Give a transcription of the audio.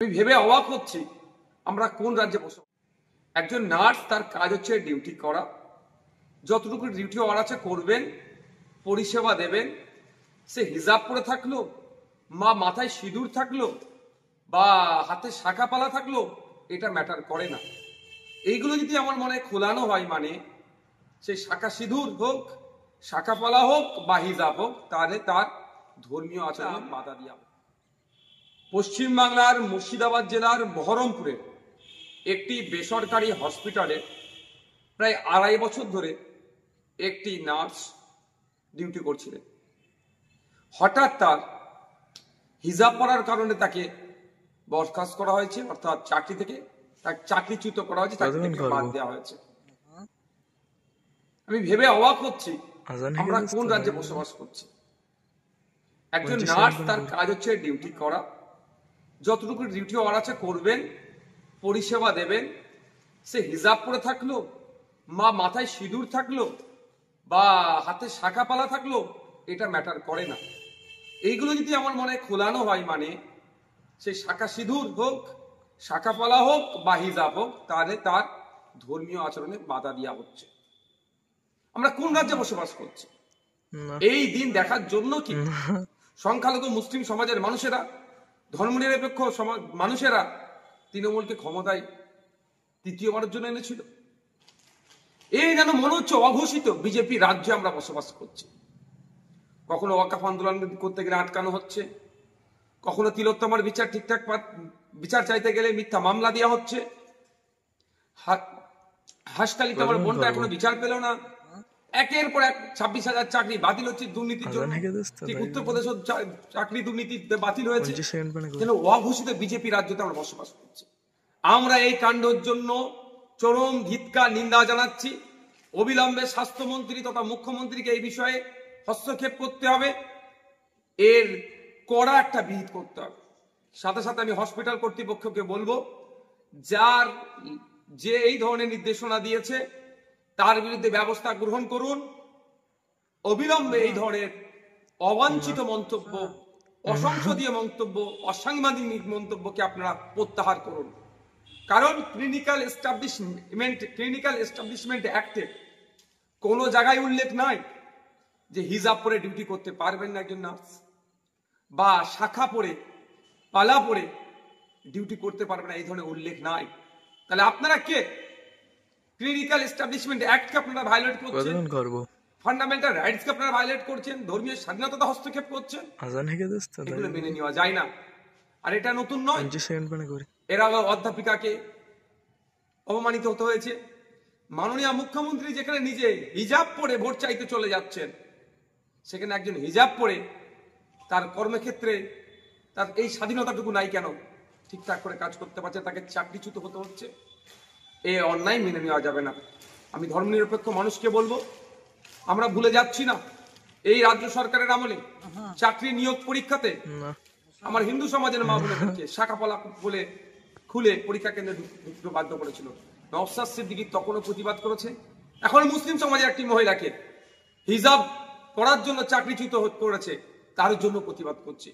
আমি ভেবে অবাক হচ্ছি আমরা কোন রাজ্যে বসে। একজন নার্স তার কাজ হচ্ছে ডিউটি করা, যতটুকু ডিউটি ওর আছে করবেন, পরিষেবা দেবেন। সে হিজাব পরে থাকলো, মাথায় সিঁদুর থাকলো, বা হাতে শাখা পালা থাকলো, এটা ম্যাটার করে না। এইগুলো যদি আমার মনে খোলানো হয়, মানে সে শাখা সিঁদুর হোক, শাখা পালা হোক বা হিজাব হোক, তাহলে তার ধর্মীয় আচরণ বাধা দেওয়া। পশ্চিমবাংলার মুর্শিদাবাদ জেলার বহরমপুরে একটি বেসরকারি হসপিটালে প্রায় 2.5 বছর ধরে একটি নার্স ডিউটি করছিলেন। হঠাৎ তার হিজাব পরার কারণে তাকে বরখাস্ত করা হয়েছে, অর্থাৎ চাকরি থেকে তাকে চাকরিচ্যুত করা হয়েছে, চাকরি থেকে বাদ দেওয়া হয়েছে। আমি ভেবে অবাক হচ্ছি আমরা কোন রাজ্যে বসবাস করছি। একজন নার্স তার কাজ হচ্ছে ডিউটি করা, যতটুকু ডিউটি ওর আছে করবেন, পরিষেবা দেবেন। সে হিজাব পরে থাকলো, মাথায় সিঁদুর থাকলো, বা হাতে শাখা পালা থাকলো, এটা ম্যাটার করে না। এইগুলো যদি আমার মনে খোলানো হয়, মানে সে শাখা সিঁদুর হোক, শাখা পালা হোক বা হিজাব হোক, তাহলে তার ধর্মীয় আচরণে বাধা দেওয়া হচ্ছে। আমরা কোন রাজ্যে বসবাস করছি? এই দিন দেখার জন্য কি সংখ্যালঘু মুসলিম সমাজের মানুষেরা, ধর্মনিরপেক্ষ সমাজ মানুষেরা তৃণমূলকে ক্ষমতায় তৃতীয়বারের জন্য এনেছিল? এই যেন মনে হচ্ছে অঘোষিত বিজেপি রাজ্যে আমরা বসবাস করছি। কখনো ওয়াকফ আন্দোলন করতে গেলে আটকানো হচ্ছে, কখনো তিলোত্তমার বিচার ঠিকঠাক বিচার চাইতে গেলে মিথ্যা মামলা দেওয়া হচ্ছে, হাসকালিতে আমার বোনটা এখনো বিচার পেল না, একের পর এক 26,000 চাকরি বাতিল হচ্ছে দুর্নীতির জন্য। ঠিক উত্তরপ্রদেশ চাকরি দুর্নীতি বাতিল হয়েছে। যেন অঘোষিত বিজেপি রাজ্যতে আমরা বসবাস করছি। আমরা এই কাণ্ডের জন্য চরম ধিক্কার নিন্দা জানাচ্ছি। অবিলম্বে স্বাস্থ্যমন্ত্রী তথা মুখ্যমন্ত্রীকে এই বিষয়ে হস্তক্ষেপ করতে হবে, এর কড়া একটা বিহিত করতে হবে। সাথে সাথে আমি হসপিটাল কর্তৃপক্ষকে বলবো, যে এই ধরনের নির্দেশনা দিয়েছে তার বিরুদ্ধে ব্যবস্থা গ্রহণ করুন। অবিলম্বে এই ধরনের অবাঞ্ছিত মন্তব্য, অসংসদীয় মন্তব্য, অসাংবিধানিক মন্তব্যকে আপনারা প্রত্যাহার করুন। কারণ ক্লিনিক্যাল এস্টাবলিশমেন্ট অ্যাক্টে কোনো জায়গায় উল্লেখ নাই যে হিজাব পরে ডিউটি করতে পারবেন না একজন নার্স, বা শাখা পরে পালা পরে ডিউটি করতে পারবেন না, এই ধরনের উল্লেখ নাই। তাহলে আপনারা কে? ক্লিনিক্যাল এস্টাবলিশমেন্ট অ্যাক্টকে আপনারা ভায়োলেট করছেন, ফান্ডামেন্টাল রাইটসকে আপনারা ভায়োলেট করছেন, ধর্মীয় স্বাধীনতা হস্তক্ষেপ করছেন। এগুলো মেনে নেওয়া যায় না। আর এটা নতুন নয়, এর আগে অধ্যাপিকাকে অপমানিত হতে হয়েছে। মাননীয় মুখ্যমন্ত্রী যেখানে নিজে হিজাব পরে ভোট চাইতে চলে যাচ্ছেন, সেখানে একজন হিজাব পরে তার কর্মক্ষেত্রে তার এই স্বাধীনতাটুকু নাই কেন? ঠিকঠাক করে কাজ করতে পারছে, তাকে চাকরিচ্যুত হতে হচ্ছে। এই অন্যায় মেনে নেওয়া যাবে না। আমি ধর্মনিরপেক্ষ মানুষকে বলবো, আমরা ভুলে যাচ্ছি না এই রাজ্য সরকারের আমলে চাকরি নিয়োগ পরীক্ষাতে আমার হিন্দু সমাজের মা বোনেদেরকে শাখাপালা বলে খুলে পরীক্ষা কেন্দ্রে ঢুকতে বাধ্য করেছিল। নওশাদ সিদ্দিকী তখনও প্রতিবাদ করেছে। এখন মুসলিম সমাজের একটি মহিলাকে হিজাব পরার জন্য চাকরিচ্যুত করেছে, তার জন্য প্রতিবাদ করছে।